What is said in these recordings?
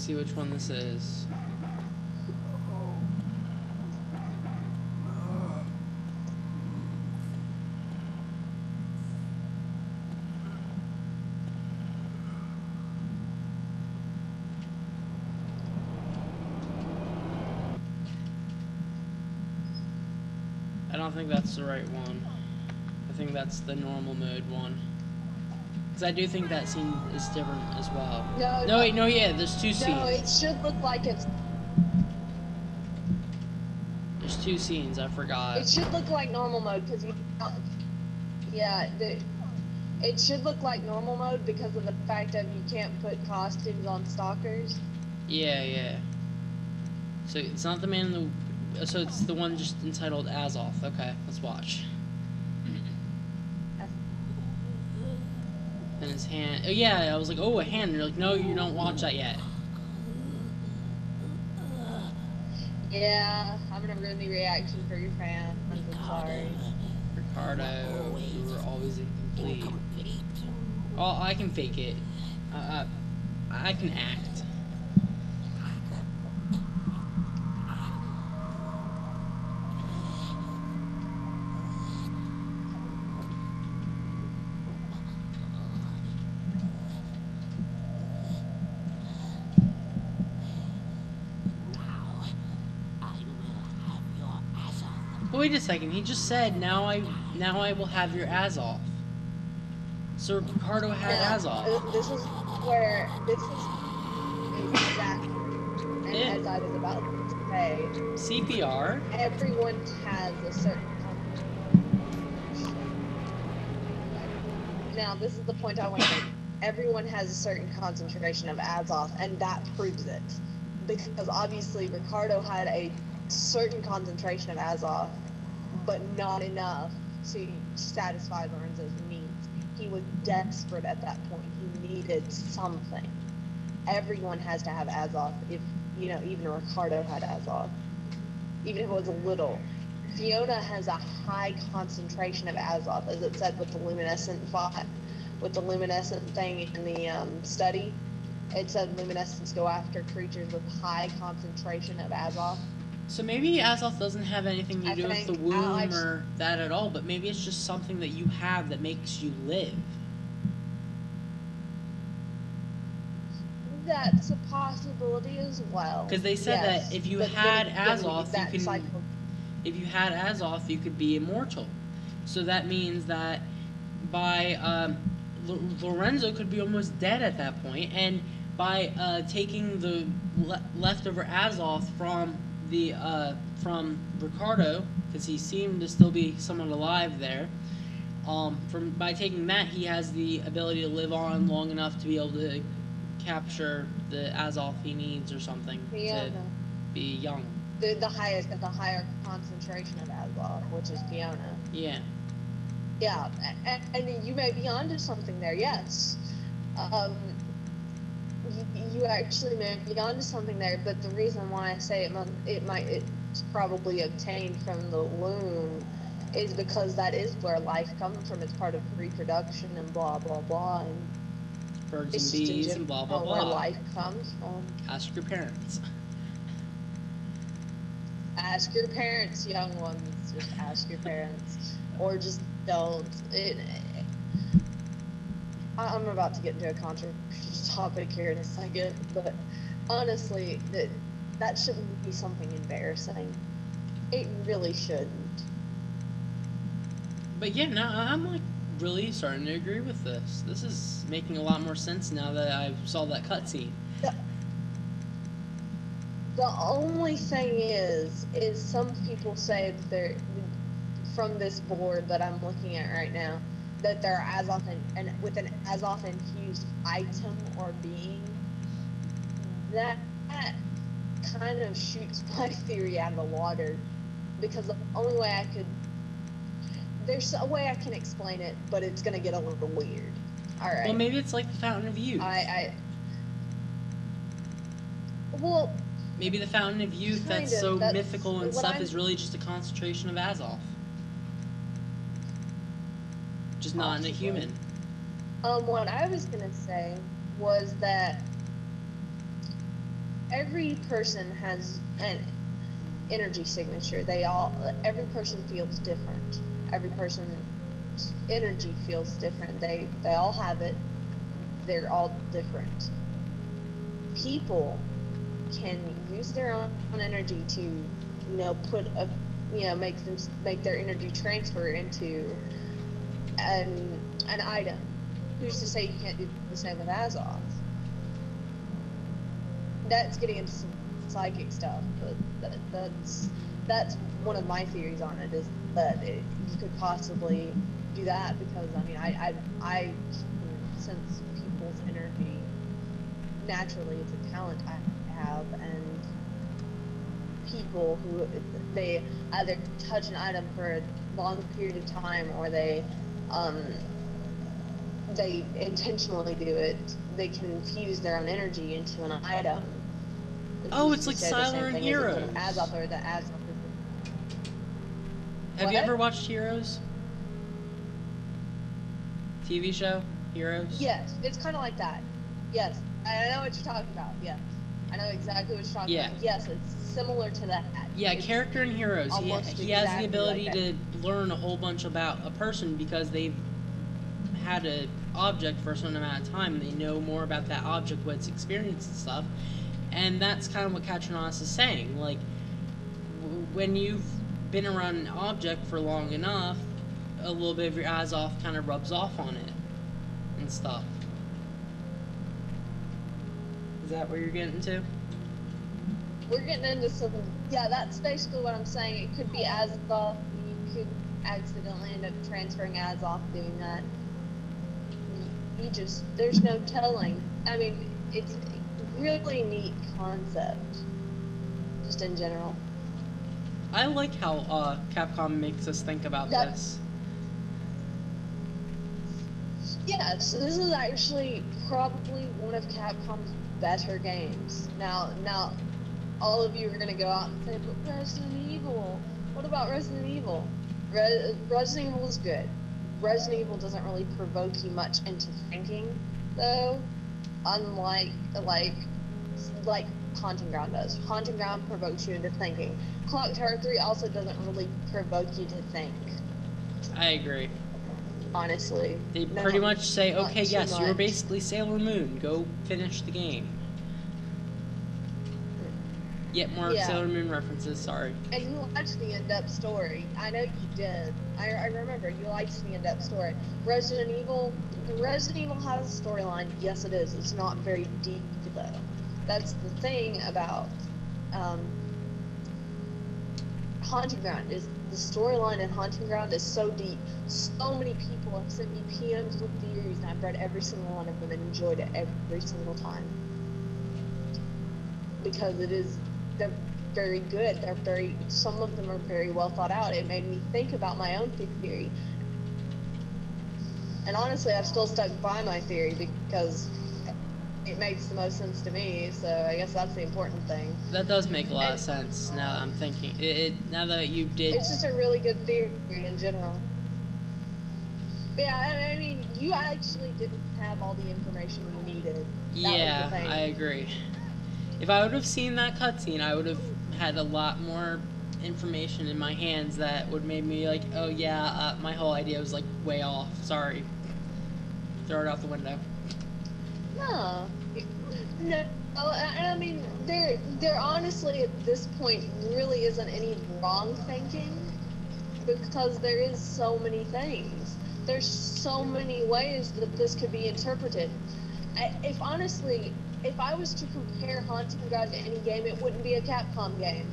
see which one this is. I don't think that's the right one. I think that's the normal mode one. Because I do think that scene is different as well. No, wait, no, yeah, there's two scenes. No, it should look like it's... There's two scenes, I forgot. It should look like normal mode, because you... Yeah, it should look like normal mode because of the fact that you can't put costumes on stalkers. Yeah, yeah. So it's not the man in the... So it's the one just entitled Azoth. Okay, let's watch. And his hand... Oh, yeah, I was like, oh, a hand. And you're like, no, you don't watch that yet. Yeah, I'm gonna ruin the reaction for your fans. I'm sorry. Ricardo, you were always incomplete. Oh, I can fake it. I can act. Wait a second, he just said, now I will have your Azoth. So Ricardo had Azoth. This is exactly, and as I was about to say, CPR? Everyone has a certain... Now, this is the point I want to make. Everyone has a certain concentration of Azoth, and that proves it. Because obviously Ricardo had a certain concentration of Azoth, but not enough to satisfy Lorenzo's needs. He was desperate at that point. He needed something. Everyone has to have Azoth. If, you know, even Ricardo had Azoth. Even if it was a little. Fiona has a high concentration of Azoth, as it said with the luminescent thing in the study. It said luminescents go after creatures with high concentration of Azoth. So maybe Azoth doesn't have anything to do with the womb or that at all, but maybe it's just something that you have that makes you live. That's a possibility as well. Because they said that if you had Azoth, you could be immortal. So that means that by Lorenzo could be almost dead at that point, and by taking the leftover Azoth from Ricardo, because he seemed to still be somewhat alive there. By taking that, he has the ability to live on long enough to be able to capture the Azoth he needs or something to be young. The higher concentration of Azoth, which is Fiona. Yeah. Yeah, and you may be onto something there. Yes. You actually may be onto something there, but the reason why I say it's probably obtained from the womb is because that is where life comes from. It's part of reproduction and blah blah blah, and birds and bees and blah blah blah. Where life comes from. Ask your parents. Ask your parents, young ones. Just ask your parents, or just don't. I'm about to get into a controversial topic here in a second, but honestly, that shouldn't be something embarrassing. It really shouldn't. But yeah, no, I'm like really starting to agree with this. This is making a lot more sense now that I saw that cutscene. The only thing is some people say that they're, from this board that I'm looking at right now, that there are Azoth and with an Azoth infused item or being, that kind of shoots my theory out of the water, because the only way I could, there's a way I can explain it, but it's gonna get a little weird. All right. Well, maybe it's like the Fountain of Youth. Well. Maybe the Fountain of Youth that's so mythical and stuff is really just a concentration of Azoth. Just not in a human. What I was gonna say was that every person has an energy signature. Every person feels different. Every person's energy feels different. They all have it. They're all different. People can use their own energy to, make their energy transfer into an item. Who's to say you can't do the same with Azoth? That's getting into some psychic stuff, but that's one of my theories on it, is that you could possibly do that, because I sense people's energy naturally. It's a talent I have, and people who they either touch an item for a long period of time, or they intentionally do it. They can fuse their own energy into an item. Oh, it's like Silent Heroes. Azoth, or the Azoth. Have you ever watched Heroes? TV show? Heroes? Yes, it's kind of like that. Yes, I know what you're talking about. Yes, I know exactly what you're talking about. Yes, it's similar to that. Yeah, character in Heroes. He has the ability to learn a whole bunch about a person because they've had an object for a certain amount of time. They know more about that object, what its experience and stuff. And that's kind of what Katrinonus is saying. Like, when you've been around an object for long enough, a little bit of your Azoth kind of rubs off on it and stuff. Is that what you're getting to? We're getting into some... Yeah, that's basically what I'm saying. It could be Azoth. You could accidentally end up transferring Azoth doing that. There's no telling. I mean, it's a really neat concept, just in general. I like how Capcom makes us think about this. Yeah, so this is actually probably one of Capcom's better games. Now, all of you are going to go out and say, but Resident Evil, what about Resident Evil? Resident Evil is good. Resident Evil doesn't really provoke you much into thinking, though, unlike Haunting Ground does. Haunting Ground provokes you into thinking. Clock Tower 3 also doesn't really provoke you to think. I agree. Honestly. They pretty much say, okay, yes, you're basically Sailor Moon. Go finish the game. Yet more Sailor Moon references, sorry. And you liked the in-depth story. I know you did. I remember, you liked the in-depth story. Resident Evil has a storyline. Yes, it is. It's not very deep, though. That's the thing about Haunting Ground, is the storyline in Haunting Ground is so deep. So many people have sent me PMs with theories, and I've read every single one of them and enjoyed it every single time. Because they're very good. Some of them are very well thought out. It made me think about my own theory. And honestly, I've still stuck by my theory because it makes the most sense to me, so I guess that's the important thing. That does make a lot of sense now that I'm thinking. Now that you did... It's just a really good theory in general. But yeah, I mean, you actually didn't have all the information you needed. Yeah, I agree. If I would have seen that cutscene, I would have had a lot more information in my hands that would make me like, oh yeah, my whole idea was like way off. Sorry. Throw it out the window. No. I mean, there honestly at this point really isn't any wrong thinking, because there is so many things. There's so many ways that this could be interpreted. If I was to compare Haunting Ground to any game, it wouldn't be a Capcom game.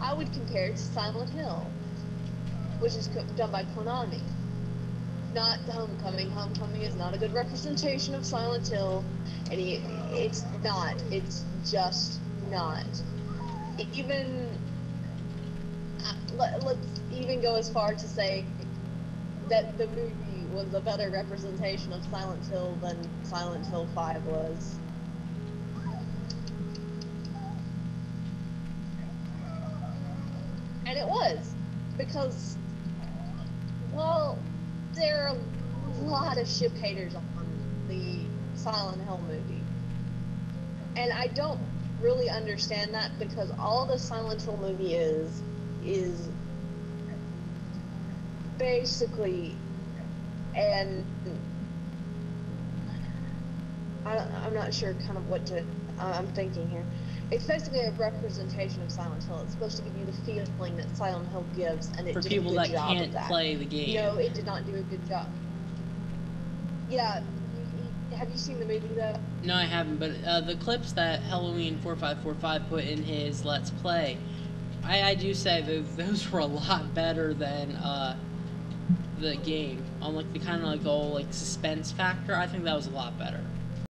I would compare it to Silent Hill, which is done by Konami. Not Homecoming. Homecoming is not a good representation of Silent Hill, and it's not. It's just not. Let's even go as far to say that the movie was a better representation of Silent Hill than Silent Hill 5 was. And it was, because, well, there are a lot of ship haters on the Silent Hill movie. And I don't really understand that, because all the Silent Hill movie is basically, and I'm not sure kind of what to, I'm thinking here. It's basically a representation of Silent Hill. It's supposed to give you the feeling that Silent Hill gives, and it For did people a good that job can't of that. play the game. No, it did not do a good job. Yeah, have you seen the movie though? No, I haven't, but the clips that Halloween4545 put in his Let's Play, I do say that those were a lot better than the game. On like the kind of like all like suspense factor, I think that was a lot better.